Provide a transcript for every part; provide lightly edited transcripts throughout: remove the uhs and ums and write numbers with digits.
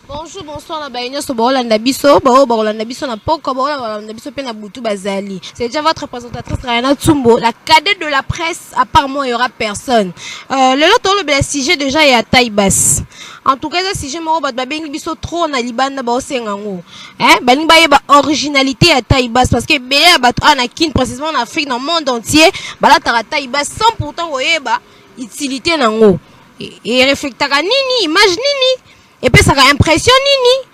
Bonjour, bonsoir, na baïnia so bolanda biso, bolanda biso na poko, bolanda biso pe na butu bazali. C'est déjà votre présentatrice Rayana Tsumbo, la cadette de la presse. À part moi, il y aura personne. Le lot le sujet déjà est à taille basse. En tout cas, ce sujet mo ba bengi biso trop na libanda ba osengango. Balingi ba yeba originalité à taille basse parce que belé ba anakin précisément en Afrique dans le monde entier, ba la taille basse sans pourtant oyeba utilité nango. Et réflectaka nini, image nini. Et puis ça a impression nini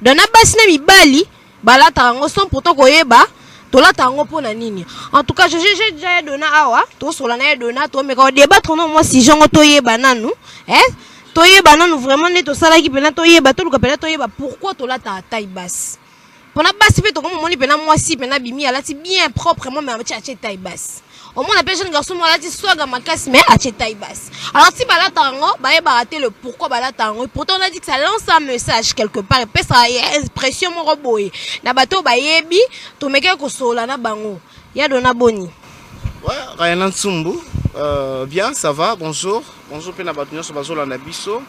dans la basse na mibali bala tango sans pourtant koyeba to la tango pona nini. En tout cas j'ai déjà donné awa to sola na dona to me ko débattre non moi si jongo to yeba nanu to yeba nanu vraiment ne to sala ki pena to yeba to luka pena to yeba pourquoi to la ta taille basse pour la basse pe to comme moni pena moi si pena bimi ala ti bien proprement mais acheter taille basse. Au moins, la jeune garçon, moi, dit soit ma casse, mais à taille basse. Alors, si bala tango, bah, barater le pourquoi bala tango. Pourtant, on a dit que ça lance un message quelque part. Et puis, ça y est, impression, mon robot. Na bateau, bah, yebi, to meke ko sola na bango. Ya dona boni. Ouais, Rayana Tsumbo. Bien, ça va, bonjour. Bonjour, pe na batunyo so bazola na biso.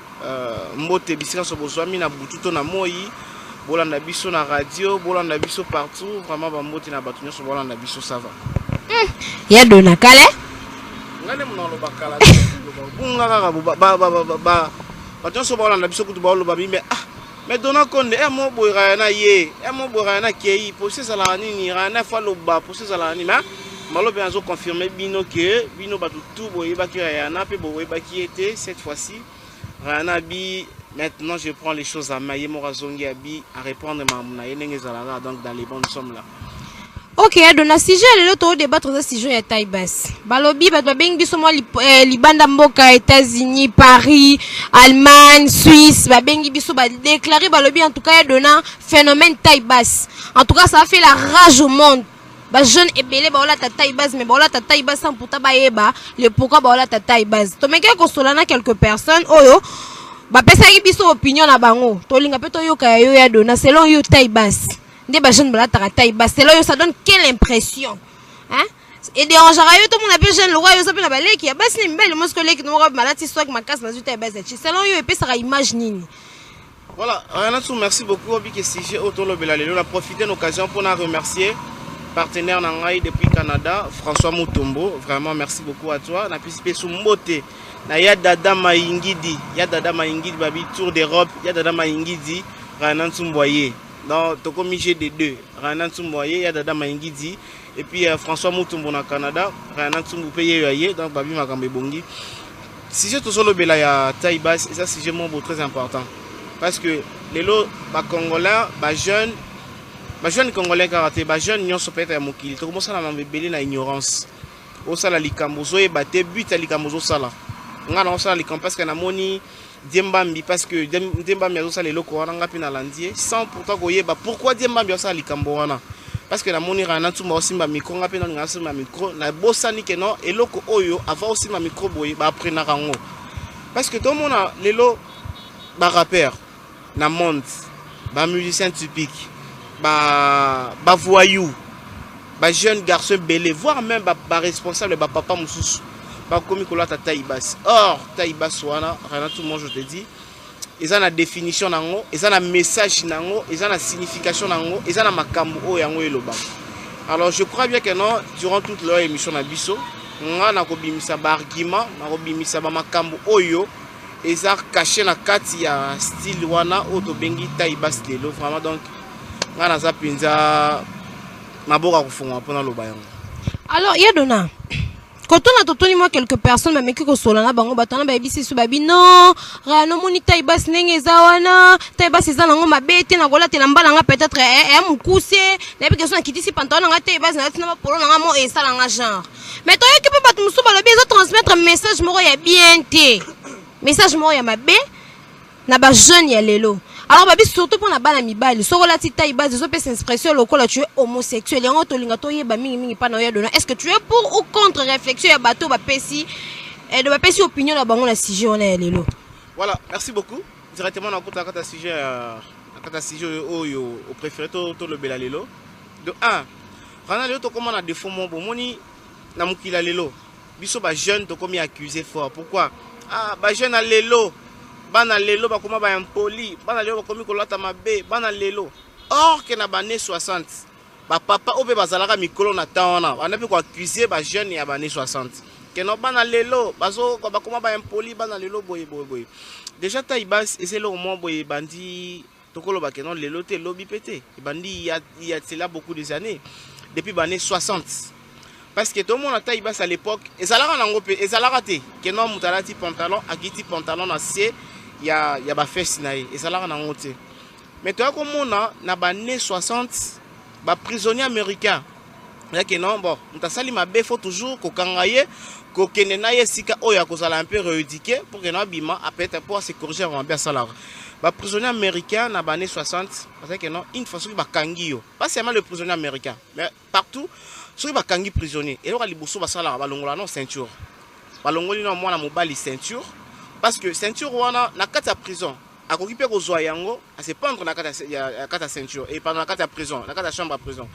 Mbote bisika so bozwami na bututo na moi. Bolanda biso na radio, bolanda biso partout. Vraiment, ba mbote na batunyo so bolanda biso, ça va. Ya dona kale ngane mona lo bakala bunga kaka ba batonso ba na biso kutu ba lo babi mais dona konde mo boira na ye mo boira na kei poser sala nini na fa lo ba poser sala nini mais malo bien zo confirmer bino que bino ba tout boye ba ki na pe boye ba qui était cette fois-ci rana bi. Maintenant je prends les choses à mailler mo razongi abi à répondre ma yenenge zala donc dans les bonnes sommes là. Ok, donc si j'ai le temps de débattre ce sujet à taille basse. Balobi, bah ben biso moi libanda mboka États-Unis, Paris, Allemagne, Suisse, bah ben biso bah déclarer balobi en tout cas donnant phénomène taille basse. En tout cas ça a fait la rage au monde. Bah jeune et belé bah ta taille basse mais bah ta taille basse sans pourta bah eba le pourquoi bah ta taille basse. To meke ko solana quelques personnes oyo bah pesa biso opinion na bango. To linga pe to yo ka yo ya donna selon yo taille basse. Des jeunes bala taille basse c'est là ça donne quelle impression et dérangera yo tout mon appelle jeune le roi yo ça peut na balé qui a basse ni belle mosque lek no robe malati soit ma casse na taille basse selon yo et puis ça sera image nini. Voilà, Rayana, merci beaucoup obi que sujet autour le belalelo on a profité de l'occasion pour na remercier partenaire nangai depuis Canada François Mutombo, vraiment merci beaucoup à toi na participé sous mbote na ya dada maingidi babi tour d'Europe ya dada maingidi Rayana Tsumboye. Donc, tu as j'ai des deux. Rayana Tsumbo, il y a Dada Maingidi. Et puis François Mutombo na Canada. Rayana Tsumbo paye. Donc, Babi Makambe Bongi. Si j'ai tout sur le Bela, il y a taille basse. Et ça, c'est vraiment très important. Parce que les lots, les Congolais, les jeunes Congolais karaté, les jeunes n'y ont pas été à Mokili. Tu commences à m'embêter dans l'ignorance. Au sala likambozo et batté but à likambozo sala. On a lancé likambozo parce qu'on a moni. Diembambi parce que Diembambi a aussi les locaux wana ngapi na landier sans pourtant koyeba pourquoi Diembambi a ça likambo wana parce que la moni Rayana Tsumbo aussi ma micro ngapi na ngasi ma micro na bosani ke non et loko oyo avant aussi ma micro boye ba après na rango parce que tout le monde a les lo ba rappeur na monde ba musicien typique ba voyou ba jeune garçon belé voire même ba responsable ba papa mususu. Comme ta taille basse. Or, taille basse, tout le monde, je te dis, ils ont la définition, ils ont la message, ils ont la signification, ils ont la makambo, alors, je crois bien que non, durant toute leur émission, on a un argument, on a un makambo, ils ont caché la carte, il y a un style, autobengi taille basse, vraiment, donc, on a un pinza, alors, il y a donna. Quand on a entendu moi quelques personnes mais qui kosolana bango batana ba bisi su babi non Rayana moni taille basse nenge zawana taille basse za nango mabete na gola te na mbala nga peut-être mukuse na bi question qui disi pantalon nga taille basse na tina polo nga mo e sala nga genre mais toi qui peut pas te musu balobi zo transmettre message moko ya bien te message moko ya mabe na ba jeune ya lelo. Alors babi surtout pour na bana mibali soko la ti taille basse zo pe expression lokola tu es homosexuel yango to linga to yeba mingi pa na ya dona est-ce que tu es pour ou contre réflexion ya bato ba pesi et de ba pesi opinion na bango na sujet on est lelo. Voilà, merci beaucoup. Directement na kota sujet au préféré to le bela lelo. De 1 Rana lelo to comment na défaut mon bon moni na mukila lelo. Biso ba jeune to comme accusé fort. Pourquoi? Ah ba jeune à lelo. Bana lelo ba comment ba impoli. Bana lelo ba komi kolata mabe. Bana lelo. Or que na bané 60. Ba papa obe bazalaka mikolo na taona. On a pu accuser ba jeune ya bané 60. Que no bana lelo bazo ba comment ba impoli bana lelo boy. Déjà taïbas et c'est le moment boy bandi tokolo ba que non lelo te lobby pété. Bandi il y a cela beaucoup des années. Depuis les années 60. Parce que tout le monde a taillé à l'époque. Et ça l'a rendu. Et ça l'a raté. Que non, moutalati pantalon, agiti pantalon, acier, il y a des fesses. Et ça l'a rendu. Mais toi, comme on a, dans les années 60, les prisonniers américains. Il que non, bon, moutasali mabe, faut toujours qu'on kangaye, qu'on kenenaye sika oya, qu'on soit un peu rééduqué pour que non, bima, après, pour se corriger en bien salaire. Les prisonniers américains dans les années 60, parce que non, une fois qu'ils sont pas seulement les prisonniers américains, mais partout, ils sont prisonniers. Et là, les boussons sont en ceinture. Ils sont ceinture. Parce que ceinture, na kata prison. À occupé aux zoyango, à se pendre na kata ceinture. Et pendant la kata prison, la kata chambre à prison.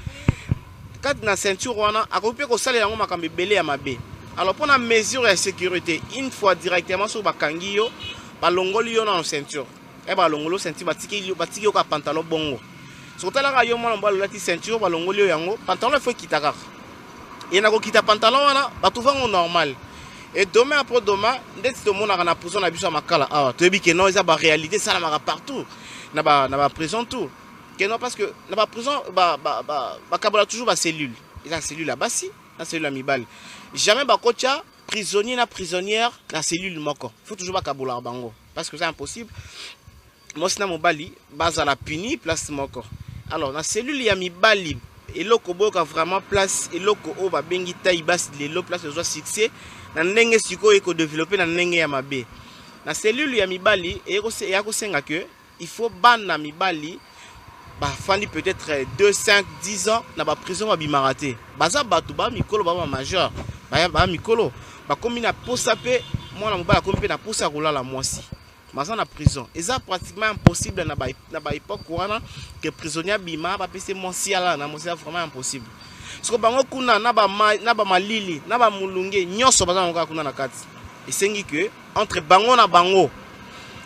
Quand na ceinture, à occupé aux salles yango makambe belé à mabe. Alors pour la mesure de sécurité, une fois directement sur bakangio, balongoli yon en ceinture. Et bah longolo ceinture batiki ka pantalon bongo. Surtout là yo mona mbalo lati ceinture ba longolo yango pantalon faut kitaka. Et na ko kita pantalon wana ba tout va normal. Et demain après demain ndeti to mona na prison na biso makala ah to bi que non ça ba réalité ça na partout. Na ba prison tout. Que non parce que na ba prison ba kabola toujours ba cellule. Et la cellule là basi, la cellule amibale. Jamais ba kocha prisonnier na prisonnière la cellule moko. Faut toujours ba kabola bango parce que c'est impossible. Moi, c'est mon bali, base à la puni, place mon corps. Alors, dans la cellule, il y a mi bali. Et là, il a vraiment place. Et là, il va bengi taïbas, il y a place de succès. Dans le siko il faut développer dans le yamabe. Dans la cellule, il y a mi bali. Et il y a que il faut ban na mi bali. Bah, fandi peut-être 2, 5, 10 ans, dans la prison, va bimarater. Baza batouba, mikolo, baba majeur. Bah, mikolo. Bah, comme il a posapé, moi, la mobile, comme il a posé à rouler la moitié. Mais en prison, et c'est pratiquement impossible dans la époque que prisonnier bima ba pese monsiala na monsiala vraiment impossible. Parce que bango kuna na ba malili, na ba mulunge nyoso baza ngoka kuna na kati. Et c'est que entre bango na bango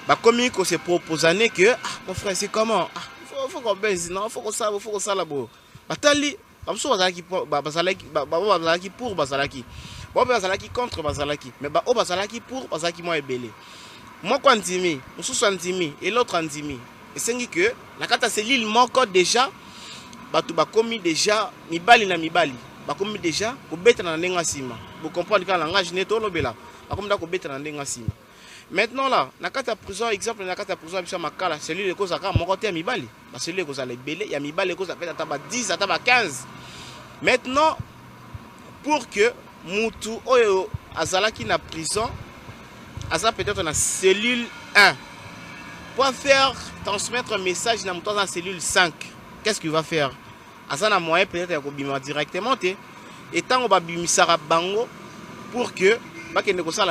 ba communique ko se proposer que mon frère c'est comment faut qu'on baise non faut qu'on ça là bo. Batali baso bazalaki bazalaki pour bazalaki. Bo bazalaki contre bazalaki. Mais ba o bazalaki pour bazalaki moi ebele. Moi, quand ndimi, on ndimi et l'autre ndimi. Et c'est que la carte c'est l'île moko déjà, batu ba komi déjà mibali na mibali, ba komi déjà ko beta na ndenga sima. Vous comprenez que langage neto lobela, ba komi da ko beta na ndenga sima. Maintenant là, na carte prison exemple na carte prison bisa makala, celui le cause aka moko te mibali, ba celui le cause les belé, ya mibali cause fait ataba 10 ataba 15. Maintenant pour que mutu oyo azalaki na prison ça peut-être dans la cellule 1. Pour faire transmettre un message dans la cellule 5, qu'est-ce qu'il va faire? Ça a moyen peut-être de directement. Et tant qu'on va bimisara bango pour que la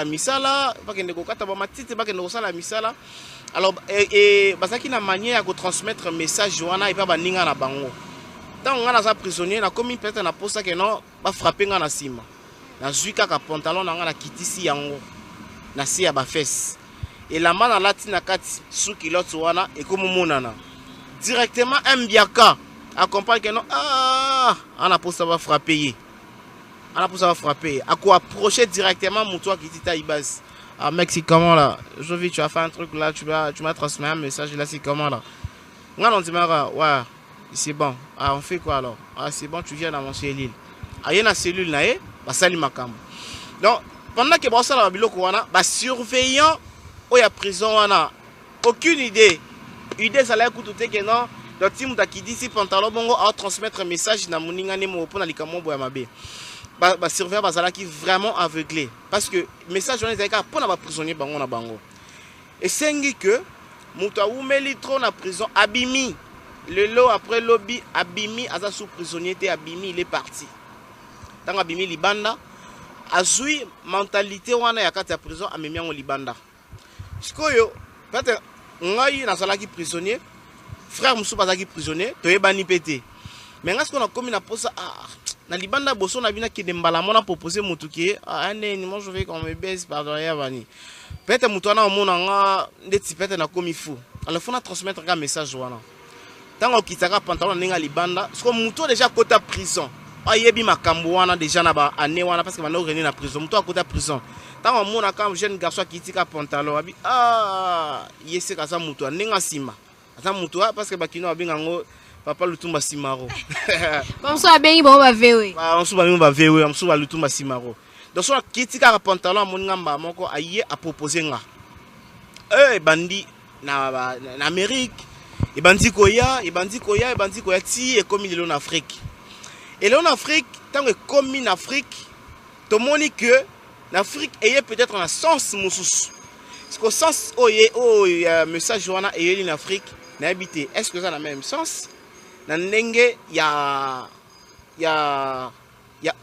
misala, la misala. Alors, parce qu'il y a une manière de transmettre un message et pas baninga na bango. Tant on a un prisonnier, na comme peut-être na poste que non, va frapper na sima. Na zuika ka pantalon na kitisi yango. Na si ya ba fesse et la main la tina kati sous kilote wana et comme monana directement un biaka accompagne que non on a pour ça va frapper à quoi approcher directement mon toi qui t'a ibas ah mec c'est comment là je vis tu as fait un truc là tu m'as transmis un message là c'est comment là on dit ouais c'est bon on fait quoi alors c'est bon tu viens dans mon cellule y a une cellule là bah sali makam donc pendant que bossa la biloko wana ba surveillant ou ya prison wana aucune idée ça la écouter que non le team qui dit si pantalon bongo à transmettre un message na moninga ne mo pona likamo boya mabe ba surveillant bazala qui vraiment aveuglé parce que message on ezaka pona ba prisonnier bango na bango et sengi que muta umeli trop na prison abimi le lot après lobby abimi aza sous prisonnier té abimi il est parti dans abimi libanda azui mentalité wana ya kati ya prison amemi yango libanda sikoyo peut-être ngai nazalaki prisonnier frère musu bazaki prisonnier toyebani pété mais ngai siko na komi na posa na libanda boso na bina ki de mbala mona proposer mutu ki moi je veux qu'on me baisse pardon ya bani peut-être mutu na mona nga ndeti peut-être na komi fou alors faut na transmettre un message wana tango kitaka pantalon ninga libanda parce que mutu déjà kota prison ayebi makambo wana déjà na ba année wana parce que bana reni na prison mutu akota prison tango mona comme jeune garçon qui tika pantalon abi yese kaza mutu ninga sima ata mutu parce que bakino abinga ngo papa Lutumba Simaro. Bonsoir abengi bon ba vewe. On se ba vewe, on se ba Lutumba Simaro. Donc so kitika pantalon mon ngamba moko aye a proposer nga. Bandi na Amérique, et bandi koya ti et comme il est en Afrique. Et là en Afrique, tant que comme en Afrique, tout le monde dit que l'Afrique est peut-être un sens moussous. Parce que sens message wana est en Afrique, na habité. Est-ce que ça a le même sens? Nandenge ya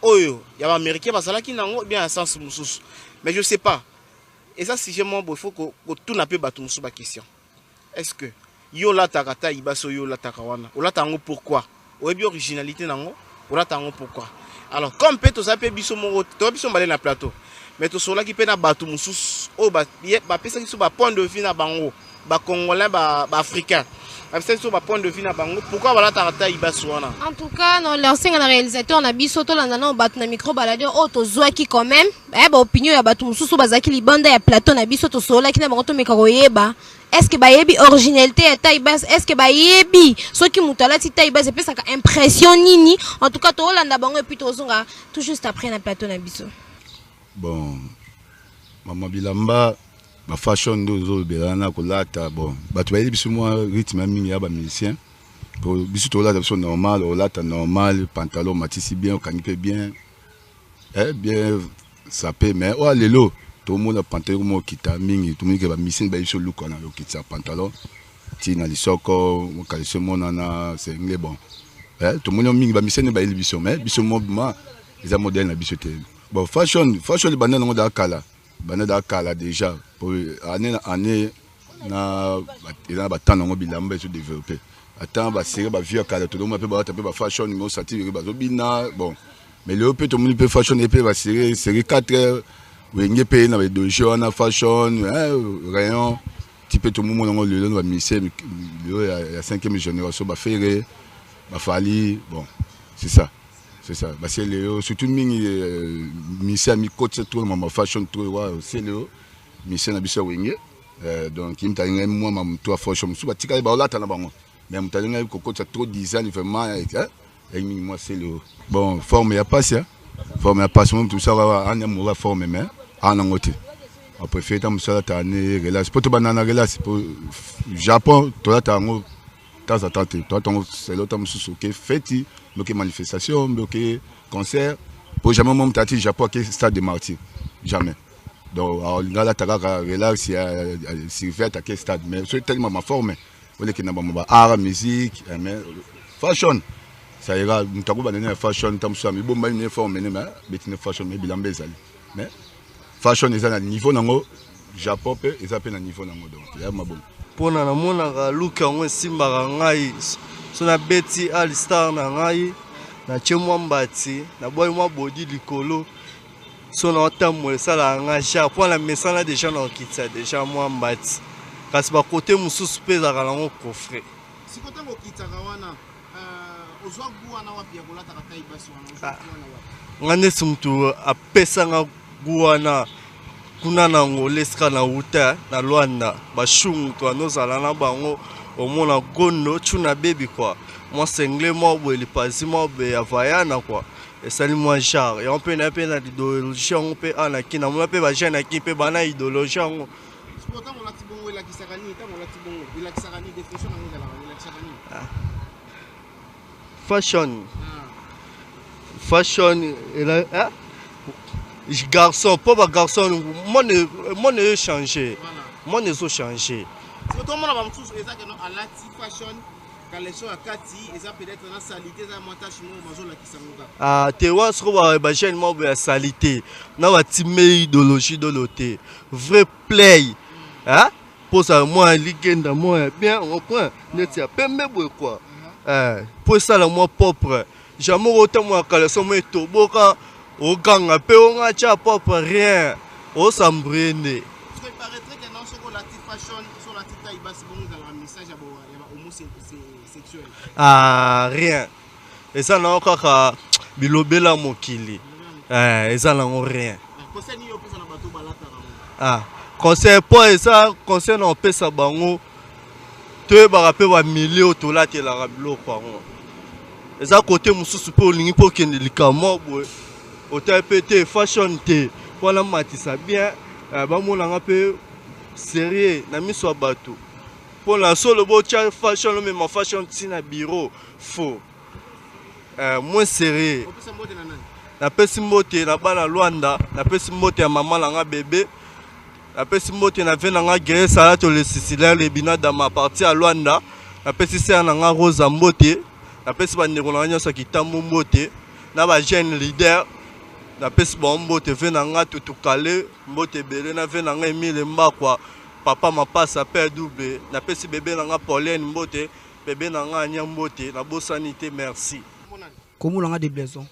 oyo ya américain basala ki nango bien un sens moussous. Mais je sais pas. Et ça si j'ai moi il faut que tout n'a pas battu moussou ba question. Est-ce que yo la takata ibaso yo la takawana? O la tango pourquoi? O bien originalité nango? O la tango pourquoi? Alors comme peut to ça peut biso mo to biso balé na plateau. Mais to sola ki peut na battu moussous o ba pesa ki so ba point de vue na bango, ba congolais ba africain. Pourquoi voilà ta ibasouana? En tout cas, non, l'ancien réalisateur on a biso to landana on bat na micro balade o to zoa ki quand même ba opinion ya batu mususu bazaki libanda ya plateau na biso to sola ki na bango to meka koyeba. Est-ce que ba yebi originalité ya taibas? Est-ce que ba yebi soki mutala ti taibas epesa ka impression nini? En tout cas to landa bango et puis to zonga tout juste après na plateau na biso. Bon, Maman Bilamba ma fashion dozo belana kolata bon batu bayeli biso moi rythme mingi ya ba musicien pour biso to lata biso normal o lata normal pantalon matisi bien okanipe bien bien sapé mais o lelo to mo la pantalon mo kita mingi to mingi ba musicien ba biso look na okita pantalon tina lisoko mo kalise mona na c'est ngle bon to mo mingi ba musicien ba yeli biso mais biso mo ma eza modèle na biso te bon fashion le bandana ngo da kala banada kala déjà pour année na ina batana ngo bilamba se développer attends ba série ba vieux kala tout le monde peut ba taper ba fashion ngo sati ba zobina bon mais le peut tout le monde peut fashion et peut ba série 4 wenge pe na ba dojo na fashion rayon type tout le monde ngo le ba misé ya 5e génération ba ferré ba fali bon c'est ça. C'est ça. Parce que surtout Missa mi coach tout ma fashion tout c'est le Missa na biso wenge donc il m'a moi ma toi fashion sous batika ba la tana bango mais mtalinga ko coach trop design vraiment et moi c'est le bon forme ya passe forme ya passe tout ça on a mo forme mais en angote on préfère tam ça tane relax pour to banana relax pour Japon to la tango temps à temps toi ton c'est l'autre mususu que fête donc manifestation donc concert pour jamais mon tati Japon que stade de Martyr jamais donc là la taka relax si fait à quel stade mais c'est tellement ma forme on est que na ba art musique mais fashion ça ira mutako banene fashion tamso mi bomba une forme mais betine fashion mais bilambe ezali mais fashion est à niveau nango Japon peut ils appellent à niveau nango donc ya mabom pona na mona look yango simbaka ngai so na beti all star na ngai na chemwa mbati na boy mwa body likolo so na otamwe sala nga Japon la mesana déjà na okitsa déjà mwa mbati kasi ba côté mususu peza kala ngo coffre si côté ngo kitsa wana ozwa guana wapi ya kolata ka ibasi wana ngane sumtu apesa nga guana kuna na ngoleska na uta na Luanda bashungu to anozala na bango omona gondo tuna baby quoi moi sengle moi boeli pasi moi be avayana quoi et sali moi genre et on peut na pe na idéologie on peut ana kina moi pe ba jeune qui pe bana idéologie on pourtant on la tibongo la kisakani tant on la tibongo la kisakani définition la kisakani fashion et là garçon, pas garçon, moi ne changé. Moi ne suis changé. Si tout le monde a un fashion, quand les choses à Kati, et ça peut-être la salité, ça montage la kisanguka. Ah, tu vois ce qu'on va changer moi la salité. Na va timer idéologie de l'autre. Vrai play. Hein? Pour ça moi ligenda moi bien on point. Ne tient pas même quoi. Pour ça le moi propre. jamais autant moi caleçon mais toboka au gang pe on a cha propre rien au sambrene. Parce que paraîtrait que non ce qu'on la fashion sur la petite taille basse bon dans un message à homosexuel. Ah rien. Et ça n'a encore bilobela mokili. Et ça n'a rien. Conseil ni opesa na bato balata. Ah, conseil pas et ça conseil on peut ça bango. Tu vas rappeler wa milieu to la te la rablo kwa ngo. Et ça côté mususu po lingi po kende likamo boy. Au TPT fashion te pour la matisa bien ba mo na ngape sérieux na miso bato. Pour la solo bo cha fashion même ma fashion tina bureau faux. Moins sérieux. Opesa mbote na nani? Na pesi mbote na bana Luanda, na pesi mbote ya maman na nga bébé. Na pesi mbote na vena nga Guerre Salato le Sicilien le bina dans ma partie à Luanda. Na pesi ser na nga Rosa mbote. Na pesi ba ndeko na nyonso kitambo mbote. Na ba jeune leader. Na pesi ba mbote vena nga tutukale mbote belé na vena nga Emile Mbakwa. Papa ma passe à père double. Na pesi bébé na nga Pauline mbote. Bébé na nga Anya mbote. Na bo sanité merci. Comment on a des blaisons?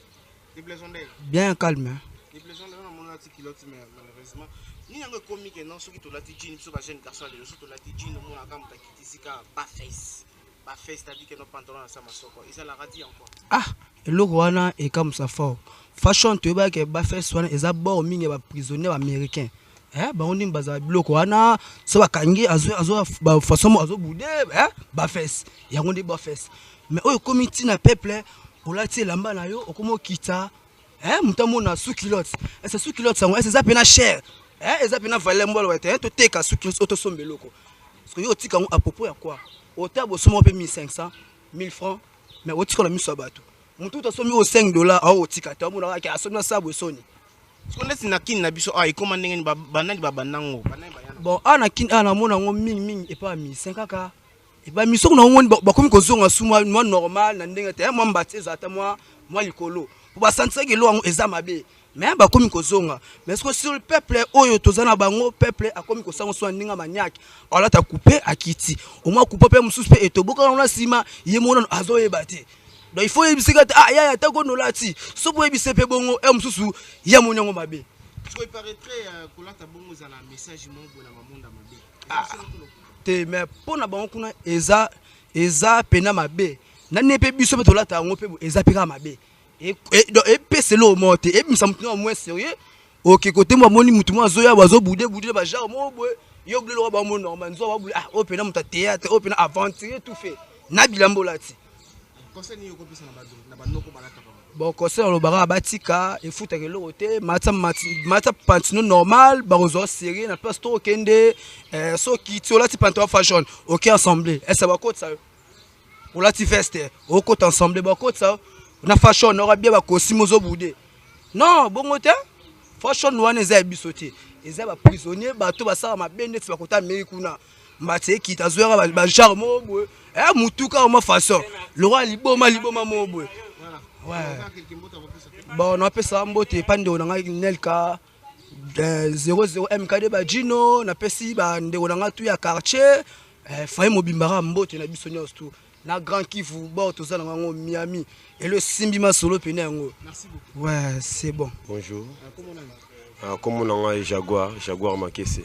Des blaisons d'air. Bien calme. Des blaisons d'air on a kilote mais malheureusement. Ni nga comique non ceux qui to lati jean so ba jeune garçon les so to lati jean on a comme ta kitisika ba face. Ba face c'est-à-dire que nos pantalons ça masoko. Et ça la radie encore. Ah, le wana est comme ça fort. Fashion tu vois que ba face wana est abord mingi ba prisonnier américain. Ba on dit baza bloko wana so ba kangi azo ba façon azo boudé ba face. Ya on dit ba face. Mais au comité na peuple on l'a tiré lamba na yo okomo kita mutambo na sous-culotte et ce sous-culotte ça c'est ça pena cher et ça pena valeur mbolo wete to teka sous-culotte auto sombeloko parce que yo tika à propos ya quoi au tabo somo pe 1500 1000 francs mais au tika la miso bato mutu to somi au $5 au tika ta mona ka somi na sabo soni parce qu'on est na kin na biso ah comment ndenge banani babanango banani bayana bon ana kin ana mona ngo ming et pas 1500 kaka. Et bien, mission qu'on a eu, comme qu'on a sous moi normal, n'indéniable, moi m'baptise à moi l'icolo. Pour sentir que l'eau est zamabé. Mais bah comme qu'on a, mais est-ce que sur le peuple, oyo tozana bango peuple a comme qu'on soit n'inga maniaque. Alors t'as coupé à Kitty. Au moins coupé peu m'suspect et tout. Beaucoup on a sima, yémon azo ebate. Donc il faut ébisser ah ya t'as qu'on l'a ti. So pour ébisser peu bongo, m'susu yémon yango mabé. Parce qu'il paraîtrait que là t'as bongo za la message mon bon na mamonda mabé. Mais pour na bango kuna eza pena mabe na nepe biso pe tolata ngo pe eza peka mabe et c'est le monte et mi samtu na moins sérieux OK côté moi moni mutu mo azoya bazo bouder ba genre mo boy yo glelo ba mo normal nzo ba bouder o pena muta théâtre o pena aventure tout fait na bilambo lati conseil ni yoko pesa na banoko balata ba bon conseil lo bara batika et futa ke lo te mata pantino normal barozo sérieux na place to kende so ki ti olati pantalon fashion OK ensemble et ça va côté ça olati veste au côté ensemble ba côté ça na fashion aura bien ba costume zo boudé non bon te fashion wana eza bisoté eza ba prisonnier ba to ba sa ma bende ti ba kota amerikuna mbate ki ta zoera ba genre mo boy mutuka ma façon le roi liboma mo boy. Ouais. Bon, on appelle ça mbote pande on a Nelka 00 MKD Bajino, na pesi ba ndeko na ngatu ya quartier, faye mobimbara mbote na biso nyos tout. Na Grand Kivu, bon tout ça na ngo Miami et le Simbima solo pene ngo. Merci beaucoup. Ouais, c'est bon. Bonjour. Comment on a Jaguar Makese.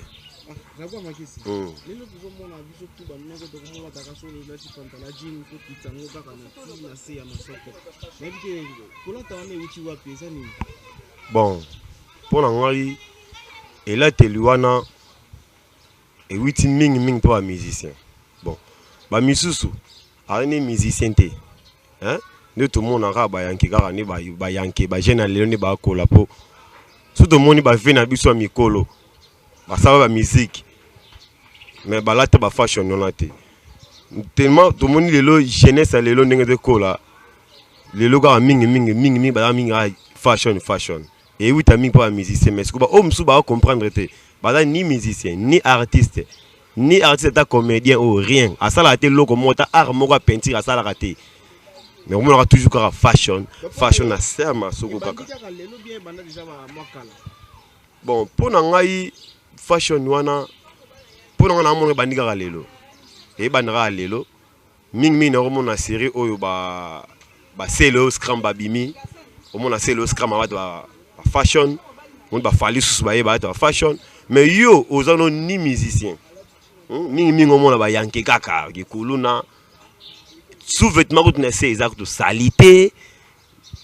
Jaguar Makese. Lelo tuzo mona biso tu ba mnoko to komona takaso le lati pantala jean ko kitango kaka na se ya masoko. Mais que kolata wana uchi wapi eza nini? Bon, pour ngai et là teluana et witi ming pour un musicien. Bon, ba misusu ani musicien te. Hein? Nous tout le monde a ba yanki kaka ni ba yanki ba jeune lelo ni ba kola po. Tout le monde ba vena biso mikolo. Ba ça ba musique. Mais bah là tu vas fashion non là tellement tout le monde lelo jeunesse lelo ndenge de kola lelo ga ming bah ming fashion et oui t'as mis pas musicien mais ce que bah homme sous bah comprendre te bah là ni musicien ni artiste ta comédien ou rien à ça la té logo mota art moko peinture à ça la raté mais on aura toujours qu'à fashion à serma soko kaka bon pour ngai fashion wana pour nous on a bandika lelo et bandira lelo ming na série oyo ba c'est le scrum babimi au monde c'est le scrum à fashion on va falloir sous ba fashion mais yo aux en ni musicien mingi au monde ba yanke kaka ki kuluna sous-vêtements que tu n'as c'est exact de salité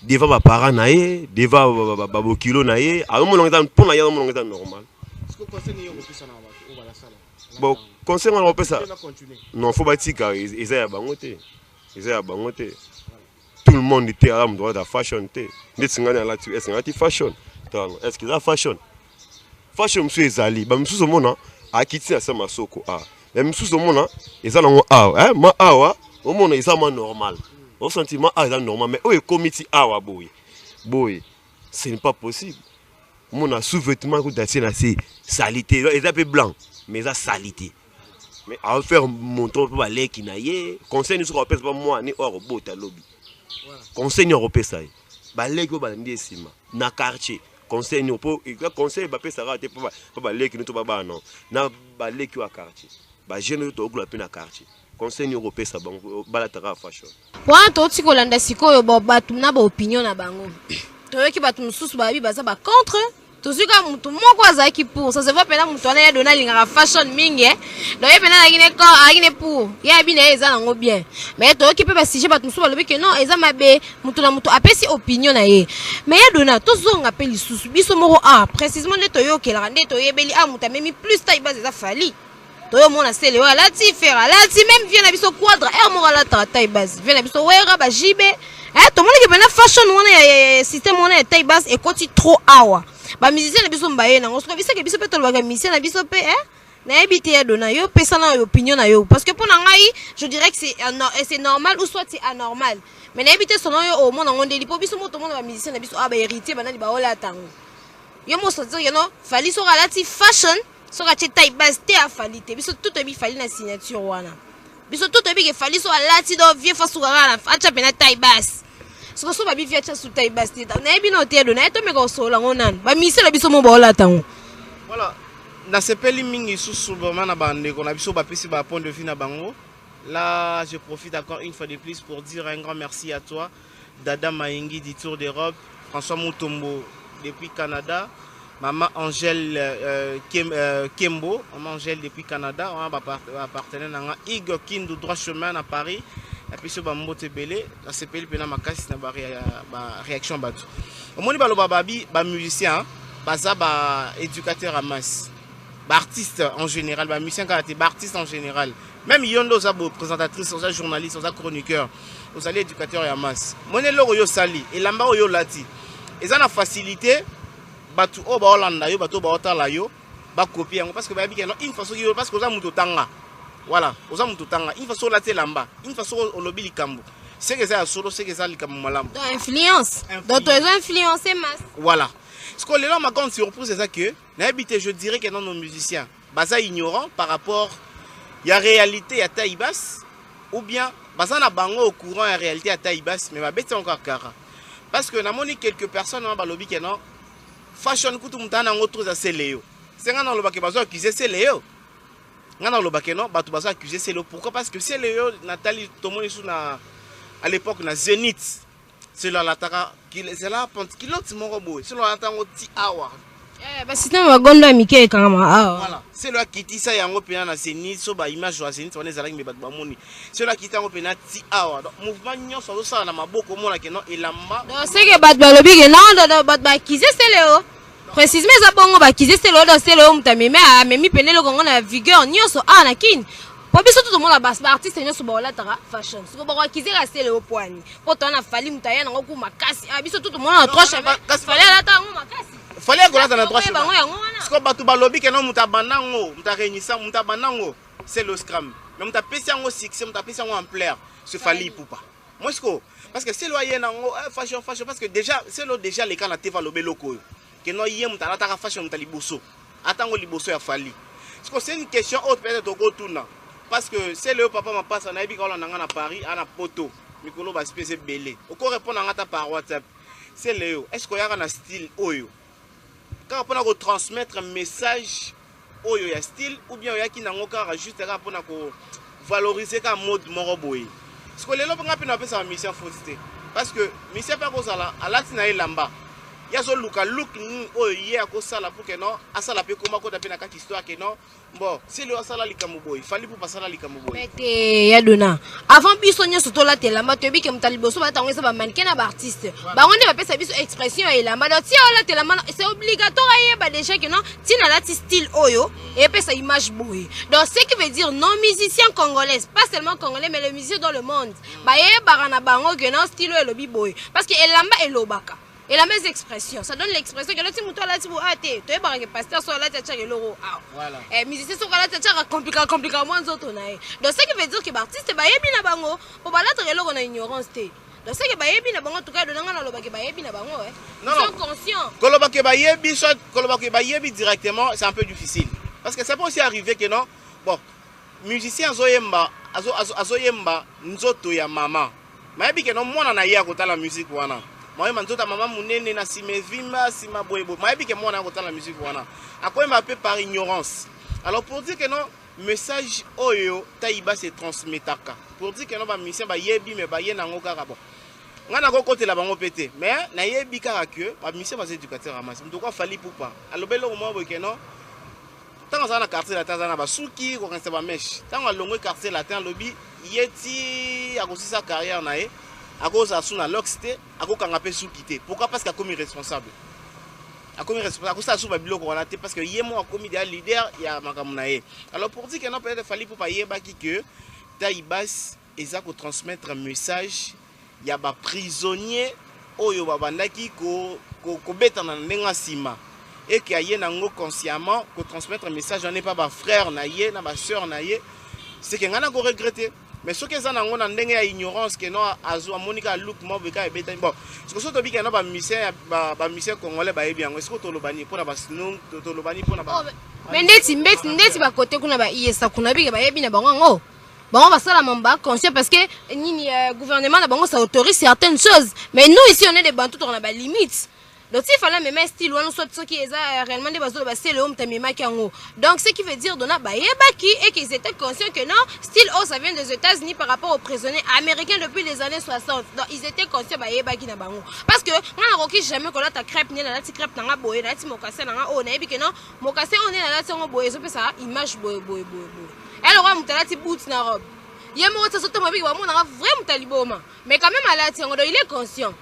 devant ma parents naé devant babo kilo naé à un moment pour na ya un moment normal est-ce que conseil ni repris ça na ba la sala bon conseil on repris ça non faut pas dire ils ya bangote ils ya bangote tout le monde était à l'âme droit de fashion té net singana là tu est fashion est-ce que ça fashion monsieur ezali ba msusu mona akiti asa masoko mais msusu mona ezala ngo ma awa au monde ils sont normal au sentiment ils normal mais au comité awa boy ce n'est pas possible mon sous-vêtement que d'attien c'est salité ils appellent blanc mais ça salité mais à faire mon temps pour aller qui naie conseil nous repère pas moi ni or bota lobby conseil nous repère ça ba leki ba ndesima na quartier conseil nous pour conseil ba pesa raté pas leki nous to ba non na ba leki wa quartier ba jeune to ogula pe na quartier conseil européen ça bango balatara fashion wana toti kolanda sikoyo bato na ba opinion na bango toyoki bato mususu babi baza ba contre tozuka mutu moko azaki pour ça se voit pena mutu ana ya dona lingara fashion mingi do ye pena ngine ko ngine pour ya bi na eza nango bien mais toyoki pe ba sujet bato mususu balobi ke non eza mabe mutu na mutu apesi opinion na ye mais ya dona tozonga pe lisusu biso moko précisément nde toyokela nde toyebeli mutu amemi plus taille base eza fali toyo mona sele wa lati faire lati même vient na biso quadre mo la taille basse vient na biso wera ba jibe to mona ke bena fashion wana système wana ya taille basse et koti trop awa ba musicien na biso mbaye na ngosko biso ke biso pe to ba musicien na biso pe na ebité ya dona yo pesa na opinion na yo parce que pour na ngai je dirais que c'est normal ou soit c'est anormal mais na ebité sono yo au mona ngondeli po biso moto mona ba musicien na biso ba héritier bana di ba ola tango yo mo so dire no fali so relati fashion so ka taille basse te a falité biso tout bi fali na signature wana biso tout bi ke fali so alati do vie fa sugara acha pena taille basse so ba bi vie acha su taille basse te na bi no te do na to me ko so la ngonan ba mi se la biso mo ba ola tango voilà na sepeli mingi susu ba na bande ko na biso ba pesi ba point de vue na bango là je profite encore une fois de plus pour dire un grand merci à toi Dada Maingi du Tour d'Europe François Mutombo depuis Canada Maman Angèle Kembo, Maman Angèle depuis Canada, on va partenaire dans Igor Kindu droit chemin à Paris. Et puis sur Bambo Tebele, la CPL pena makasi na ba réaction batu. Au moins balo babi ba musicien, baza ba éducateur à masse, ba artiste en général, ba musicien karaté, ba artiste en général. Même yondo za bo présentatrice, za journaliste, za chroniqueur, vous allez éducateur à masse. Moné loro yo sali et lamba yo lati. Et ça na facilité batu o ba Hollanda yo batu ba otala yo ba copier yango parce que ba bikeno une façon yo parce que oza muto tanga voilà oza muto tanga une façon la telamba une façon o lobi likambo c'est que ça solo c'est que ça likambo malam donc influence donc tu as influencé masse voilà ce que les gens ma grande surprise c'est ça que na habité je dirais que non nos musiciens baza ignorant par rapport ya réalité ya taille basse ou bien baza na bango au courant ya réalité ya taille basse mais ba bête encore kara parce que na moni quelques personnes ba lobi que non fashion kutu mutana ngoto za seleo senga na lobake bazo accuser seleo ngana lobake no batu bazo accuser seleo pourquoi parce que seleo Nathalie tomoni sous na à l'époque na Zénith c'est là la taka c'est là pente kilote moko boy c'est là la tango ti awa ba système wa gondo amike kama awa voilà c'est là qui ça yango pena na Zénith so ba image wa Zénith on ezalaki me batu ba moni c'est là qui tango pena ti awa donc mouvement nyonso so ça na maboko mona ke no elamba donc c'est que batu ba lobi ke non batu ba accuser seleo précisément ça bongo ba kize c'est l'ordre c'est le muta memi penelo kongo na vigueur nyonso na kin po biso tout le monde bas artiste nyonso ba olatara fashion siko ba kize ka c'est le poani po to na fali muta ya nango ku makasi biso tout le monde na trois cheveux fallait alata ngo makasi fallait ko lata na trois cheveux siko batu ba lobi ke no muta banango muta réunissa muta banango c'est le scrum mais muta pesi yango succès muta pesi yango ampleur ce fali poupa moi siko parce que c'est le yé nango fashion parce que déjà c'est le déjà les cas na teva lobe loko que non yé mutala ta fashion mutali bosso atango liboso ya fali parce que c'est une question autre peut-être au tourna parce que c'est le papa m'a passe na ebi ka olanda na Paris ana poto mikolo ba spécial belé oko répondre ngata par WhatsApp c'est le est-ce qu'il y a un style oyo quand on a transmettre un message oyo ya style ou bien ya ki nango ka juste ka pona ko valoriser ka mode moro boy parce que les lobes nga pe na pesa mission fausité parce que musicien pas kozala alati na elamba ya zo luka look ni oyo ye akosala pour que non asala pe koma ko taper na kati histoire que non bon si le asala likambo boy fali pour passer la likambo boy mete ya dona avant biso nyoso to la telamba to bike mutaliboso ba tango esa ba mannequin na ba artiste ba ngonde ba pesa biso expression ya elamba donc si la telamba c'est obligatoire ye ba déjà que non tina la style oyo et pesa image boy donc ce qui veut dire non musicien congolais pas seulement congolais mais les musiciens dans le monde ba ye barana bango que non style oyo lobi boy parce que elamba elobaka. Et la même expression, ça donne l'expression que l'autre mouton là tu vois tu es pas que pasteur soit là tu as l'euro voilà et musicien sont là tu as compliqué moins d'autres naï donc ce qui veut dire que l'artiste ba yebi na bango pour ba là l'euro na ignorance té donc ce que ba yebi na bango en tout cas donnant na lobaki ba yebi na bango ils sont conscients que lobaki ba yebi soit que lobaki ba yebi directement c'est un peu difficile parce que ça peut aussi arriver que non bon musicien zoyemba azoyemba nzoto ya mama ma yebi que non mwana na ya kota la musique wana moi manzota maman munene na simevimba sima boyebo mayebi ke mwana kotala la musique wana akoyema peu par ignorance alors pour dire que non message oyo taïba se transmetaka pour dire que non ba musicien ba yebi mais ba ye nango kaka bon ngana ko kotela bango pété mais na yebi kaka que ba musicien ba éducateur amas ndoko fali poupa alobelo ko mo boy que non tant ça na quartier la tazana ba suki ko kanse ba mesh tant alongwe quartier la tan lobi yeti akosisa carrière na ye à cause de son loxté, à cause qu'on a pu quitter. Pourquoi? Parce qu'il a commis responsable. A commis responsable. À cause de son bilo qu'on a été parce que hier moi a commis des leaders il y a makamunae. Alors pour dire qu'il n'a peut-être fallu pour pas hier baki que taïbas et ça qu'on transmettre un message il y a ba prisonnier oyo babandaki ko beta na ndenga sima et qu'il y a nango consciemment ko transmettre un message on n'est pas ba frère na ye na ba sœur na ye c'est que ngana ko regretter. Mais ce que ça n'a pas d'ignorance ignorance que non azo monika look mo beka ebeta bon ce que so to bi que non ba musicien congolais ba bien est-ce que to lobani pour na ba snow to lobani pour na ba mais ndeti ba côté kuna ba iesa kuna bi ba yebi na bango ngo bon va ça la mamba conscient parce que ni gouvernement na bango ça autorise certaines choses mais nous ici on est des bantous on a ba limite. Donc il fallait même style ou soit ce qui est réellement des bases de c'est le homme donc ce qui veut dire donna bayebaki et qu'ils étaient conscients que non style oh ça vient des États-Unis par rapport aux prisonniers américains depuis les années 60 donc ils étaient conscients bayebaki na bango parce que on a roki jamais qu'on a ta crêpe ni la petite crêpe na boye na ti mokase na oh na yebi que non mokase on est na la ti boye so ça image boye alors on mutala ti boot na robe yemo ça soto mabi wa mona vraiment taliboma mais quand même à la ti il est conscient.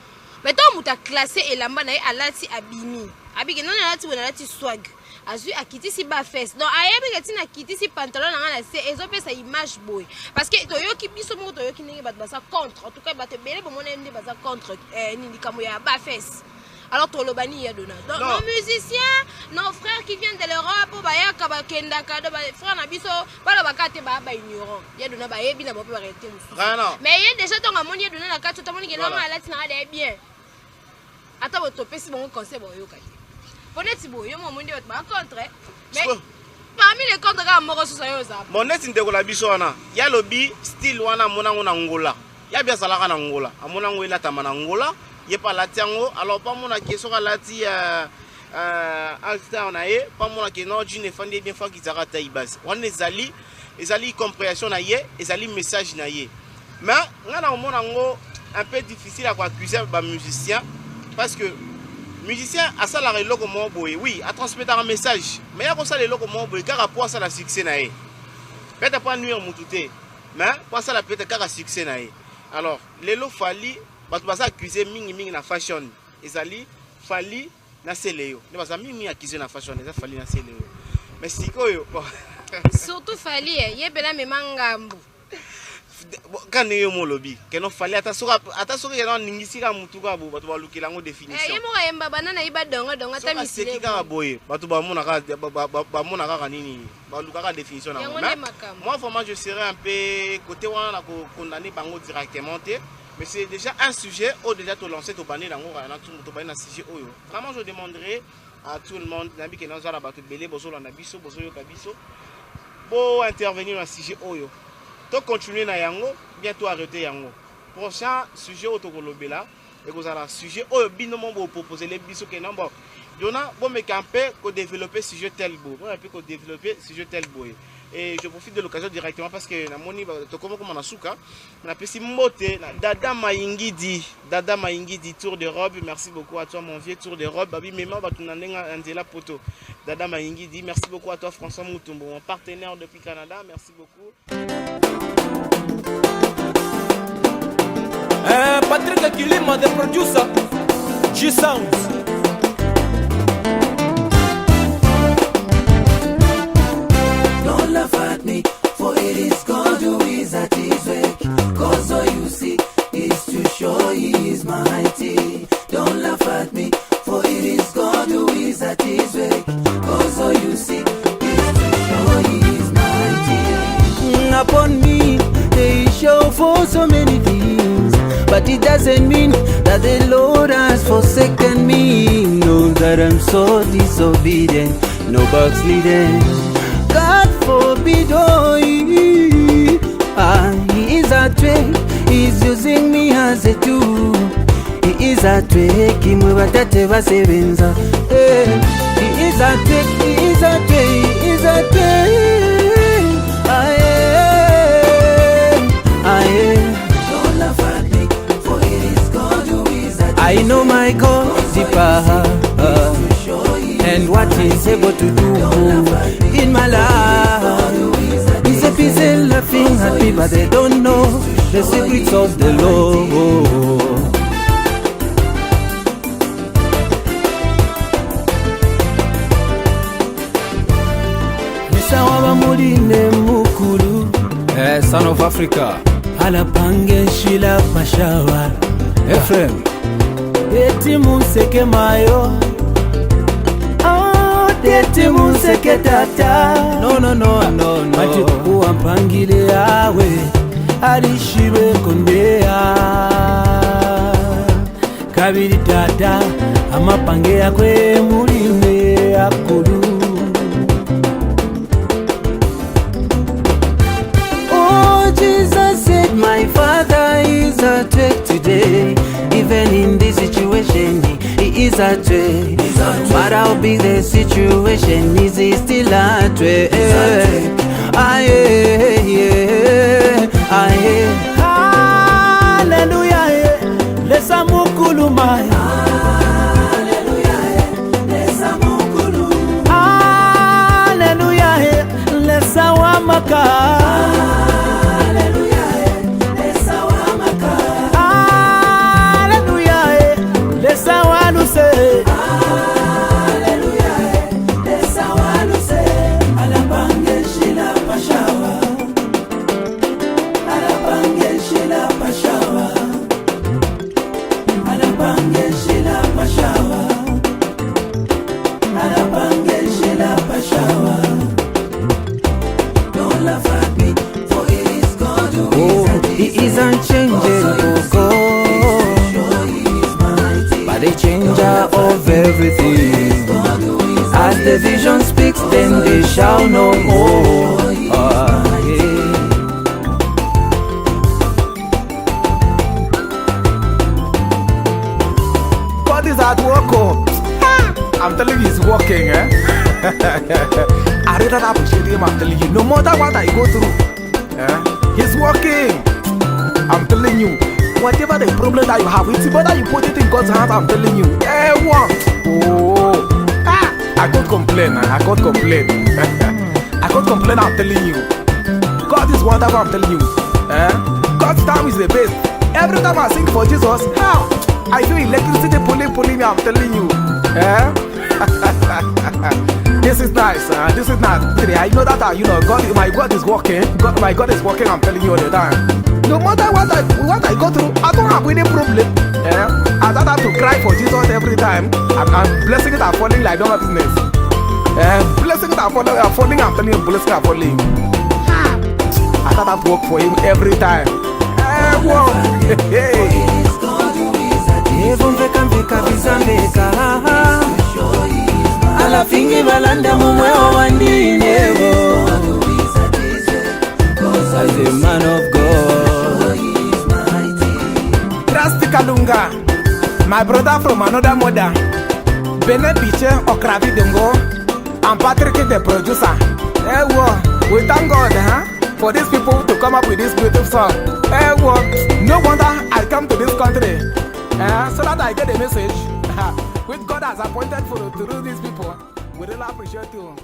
Mais toi, tu as classé et l'amba na alati abimi. Abiki non alati ou alati swag. Azu akiti si ba fesse. Donc ayebi kati na kiti si pantalon na la c'est ezo pe sa image boy. Parce que toyo ki biso mo toyo ki ngi ba sa contre. En tout cas ba te belé bo mona ndi ba sa contre ni likamo ya ba fesse. Alors to lobani ya dona. Donc nos musiciens, nos frères qui viennent de l'Europe ba ya ka ba kenda ka do ba frère na biso ba la ba kate ba ignorant. Ya dona ba yebi na ba pe arrêter musu. Mais il y a déjà ton amoni ya dona na ka to tamoni ke na alati na ala bien. Attends, tu peux si bon conseil bon yo kati. Poneti bo yo mo mundi ba contre. Mais parmi les contre ga moko so yo za. Moneti ndeko la biso wana. Ya lobi style wana mona ngona ngola. Ya bia salaka na ngola. Amona ngwela tamana ngola. Ye pa latiango alors pas mona keso ka lati alta na ye, pas mona ke no jine fandi bien fa ki zaka taibas. Wana ezali compréhension na ye, ezali message na ye. Mais ngana mona ngo un peu difficile à accuser ba musicien. Parce que musicien a ça la reloko mo boy oui a transmettre un message mais ya ko ça le loko mo boy car pour ça la succès na ye peut-être pas nuire mututé mais pour ça la peut-être car succès na ye alors les lo fali ba to accuser mingi na fashion ezali fali na seleo ne ba mingi accuser na fashion ezali fali na seleo mais sikoyo surtout fali yebela memangambu quand nous sommes lobby, que nous fallait attention que nous n'ingisira mutuka bo batu balukila ngo définition. Yemo yemba banana iba donga ta misile. Kika boye batu ba mona ka nini baluka ka définition na. Moi vraiment je serais un peu côté wana ko condamner bango directement mais c'est déjà un sujet au déjà to lancer to banner nango na to banner na sujet oyo. Vraiment je demanderai à tout le monde nabi que nous ala batu belé bozo na biso bozo yo kabiso pour intervenir dans sujet oyo. To continuer na yango bientôt arrêter yango prochain sujet autokolobela et vous allez sujet oyo bino mo proposer les biso que non bon dona bon me camper ko développer sujet tel beau bon un peu ko développer sujet tel beau Et je profite de l'occasion directement parce que na moni tokomo comme na suka na pesi mbote na Dada Maingidi Tour de robe. Merci beaucoup à toi mon vieux Tour de robe. Babi mema batunandenga andela poto. Dada Maingidi, merci beaucoup à toi François Mutombo, mon partenaire depuis Canada. Merci beaucoup. Patrick Akilima, the producer, G-Sounds. Don't laugh at me, for it is God who is at his work. Cause all you see is to show he is mighty. Don't laugh at me, for it is God who is at his work. Cause all you see is to show he is mighty. Upon me, they show for so many things. But it doesn't mean that the Lord has forsaken me. Know that I'm so disobedient, no bugs leading. God forbid, oh, he is at work. He's using me as a tool. He is at work. He is at work. He is at work. He is at work. Don't laugh at me, for it is God who is at work. I know my God the power and what he's able to do in my life. He's a busy laughing at me, but they don't know the secrets of the Lord. Misawa muline mukulu, Son of Africa. Alapange shila pashawa FM. eti museke mayo eti museke tata No. ati kuwampangile yawe alishibe kondea kabiri tata amapange yakwe mulime akulu. Oh, Jesus said my father is at work today. Even in this situation, he is at work. No matter how big the situation is, he still at work. Hallelujah. Lesa mukulu maya. Hallelujah. Lesa wamaka. He is unchangeable God, but the changer of everything. As the vision speaks, then they shall know more. God is at work. Oh. I'm telling you, he's working. I really appreciate him. I'm telling you, no matter what I go through, he's working. I'm telling you, whatever the problem that you have, it's better you put it in God's hands. I'm telling you, what? Oh, I can't complain. I can't complain. I can't complain. I'm telling you, God is wonderful. I'm telling you, God's time is the best. Every time I sing for Jesus, I feel electricity pulling me. I'm telling you, this is nice. This is nice. I know that God, my God is working. My God is working. I'm telling you all the time. No matter what I go through, I don't have any problem. I don't have to cry for Jesus every time. I'm blessings are falling like no business. Blessings are falling. I'm telling you, blessings are falling. I don't have to work for him every time. Alafingi balanda mumweo wandinevo as a man of God. Trusty Kalunga, my brother from another mother. Bene Biche Okravi Dongo, and Patrick the producer. We thank God, for these people to come up with this beautiful song. Well, no wonder I come to this country, so that I get a message. Which God has appointed to do these people. We really appreciate you.